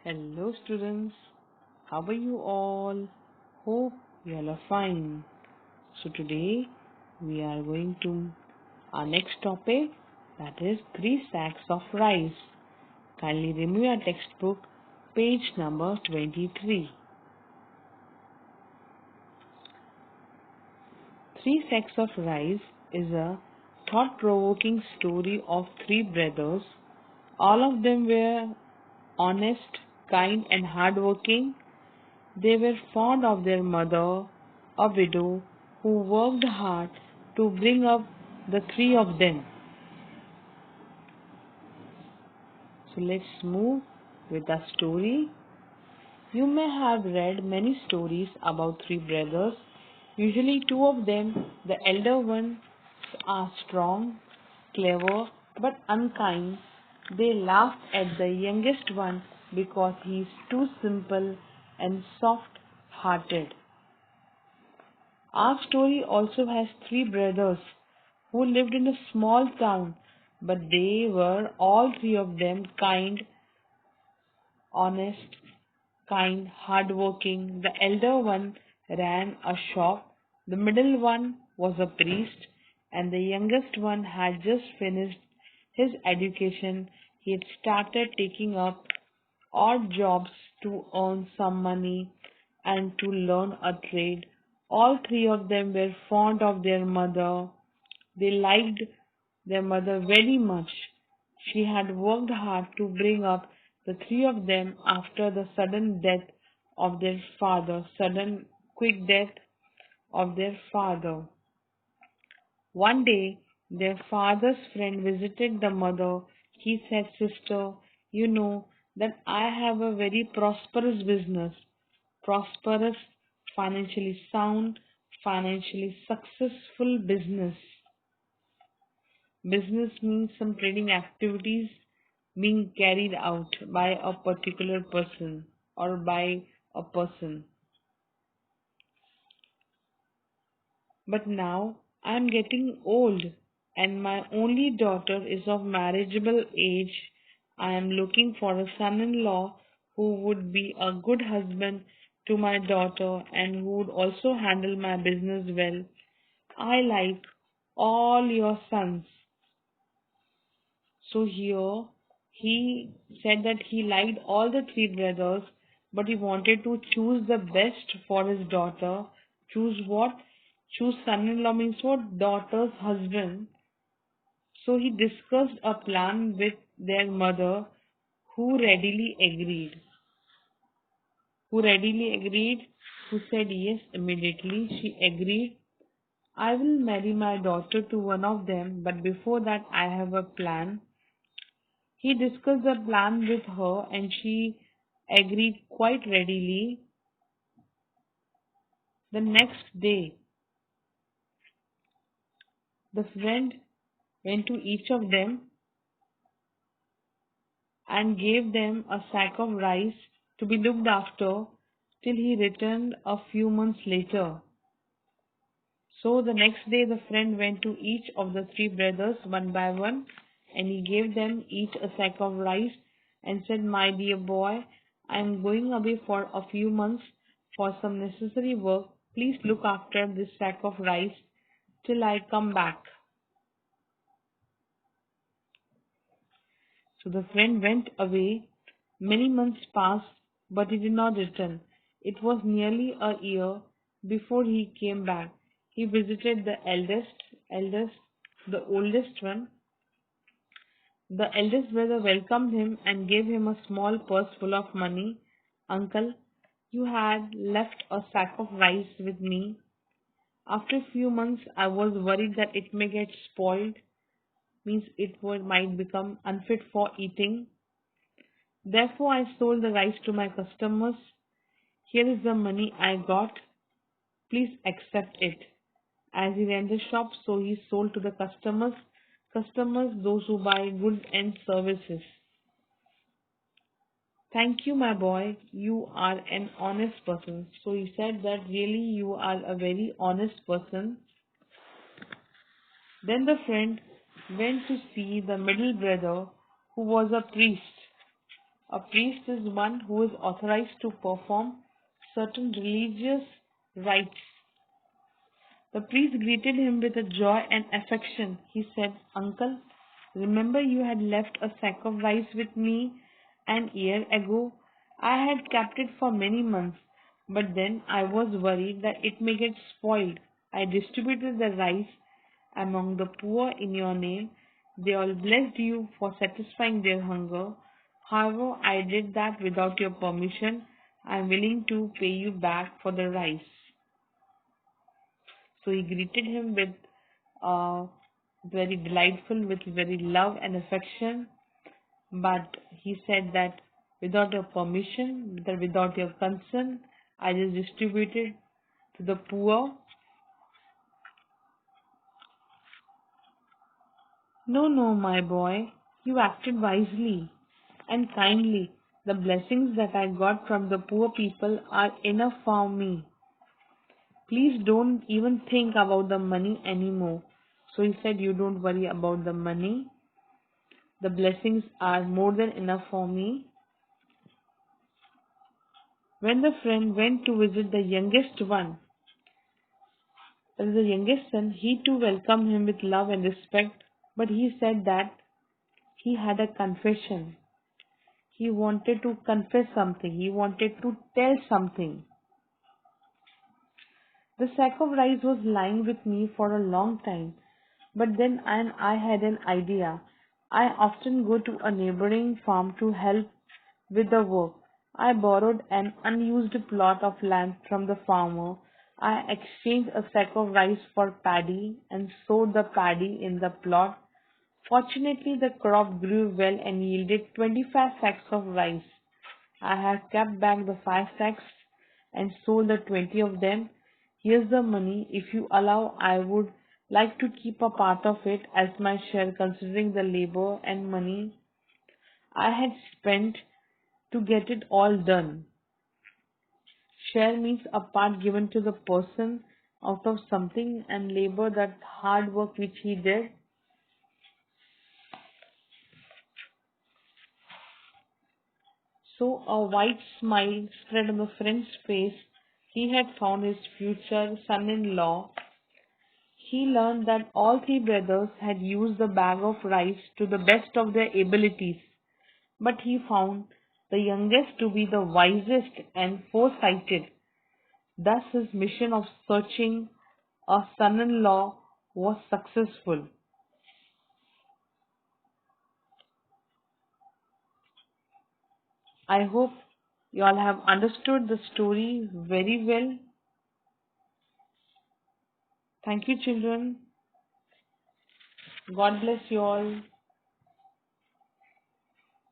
Hello, students. How are you all? Hope you all are fine. So, today we are going to our next topic, that is 3 sacks of rice. Kindly remove your textbook, page number 23. 3 sacks of rice is a thought provoking story of three brothers. All of them were honest, kind, and hardworking. They were fond of their mother, a widow who worked hard to bring up the three of them. So let's move with the story. You may have read many stories about three brothers. Usually, two of them, the elder ones, are strong, clever, but unkind. They laugh at the youngest one because he is too simple and soft hearted. Our story also has three brothers who lived in a small town, but they were all three of them honest, hardworking. The elder one ran a shop, the middle one was a priest, and the youngest one had just finished his education. He had started taking up odd jobs to earn some money and to learn a trade. All three of them were fond of their mother. They liked their mother very much. She had worked hard to bring up the three of them after the sudden quick death of their father. One day, their father's friend visited the mother. He said, "Sister, you know that I have a very prosperous business, prosperous, financially sound, financially successful business. Business means some trading activities being carried out by a particular person or by a person. But now I am getting old and my only daughter is of marriageable age. I am looking for a son in law who would be a good husband to my daughter and who would also handle my business well. I like all your sons." So here he said that he liked all the three brothers, but he wanted to choose the best for his daughter. Choose what? Choose son-in-law means what? Daughter's husband. So he discussed a plan with their mother, who readily agreed. Who readily agreed? Who said yes immediately. She agreed. "I will marry my daughter to one of them, but before that I have a plan." He discussed the plan with her and she agreed quite readily. The next day, the friend went to each of them and gave them a sack of rice to be looked after till he returned a few months later. So the next day, the friend went to each of the three brothers one by one and he gave them each a sack of rice and said, "My dear boy, I am going away for a few months for some necessary work. Please look after this sack of rice till I come back." So the friend went away. Many months passed, but he did not return. It was nearly a year before he came back. He visited the the oldest one. The eldest brother welcomed him and gave him a small purse full of money. "Uncle, you had left a sack of rice with me. After a few months, I was worried that it may get spoiled, means might become unfit for eating. Therefore, I sold the rice to my customers. Here is the money I got. Please accept it." As he ran the shop, so he sold to the customers. Customers, those who buy goods and services. "Thank you, my boy. You are an honest person." So he said that really you are a very honest person. Then the friend went to see the middle brother, who was a priest. A priest is one who is authorized to perform certain religious rites. The priest greeted him with a joy and affection. He said, "Uncle, remember you had left a sack of rice with me an year ago? I had kept it for many months, but then I was worried that it may get spoiled. I distributed the rice among the poor in your name. They all blessed you for satisfying their hunger. However, I did that without your permission. I am willing to pay you back for the rice." So he greeted him with very delightful, with very love and affection. But he said that without your permission, that without your consent, I just distributed to the poor. No, no, my boy, you acted wisely and kindly. The blessings that I got from the poor people are enough for me. Please don't even think about the money anymore. So he said, "You don't worry about the money. The blessings are more than enough for me." When the friend went to visit the youngest one, that is the youngest son, he too welcomed him with love and respect, but he said that he had a confession. He wanted to confess something, he wanted to tell something. The sack of rice was lying with me for a long time, but then I had an idea. I often go to a neighboring farm to help with the work. I borrowed an unused plot of land from the farmer. I exchanged a sack of rice for paddy and sowed the paddy in the plot. Fortunately, the crop grew well and yielded 25 sacks of rice. I have kept back the 5 sacks and sold the 20 of them. Here's the money. If you allow, I would like to keep a part of it as my share, considering the labor and money I had spent to get it all done. Share means a part given to the person out of something and labor, that hard work which he did. So a wide smile spread on the friend's face. He had found his future son in law. He learned that all three brothers had used the bag of rice to the best of their abilities, but he found the youngest to be the wisest and foresighted. Thus, his mission of searching a son in law was successful. I hope you all have understood the story very well. Thank you, children. God bless you all.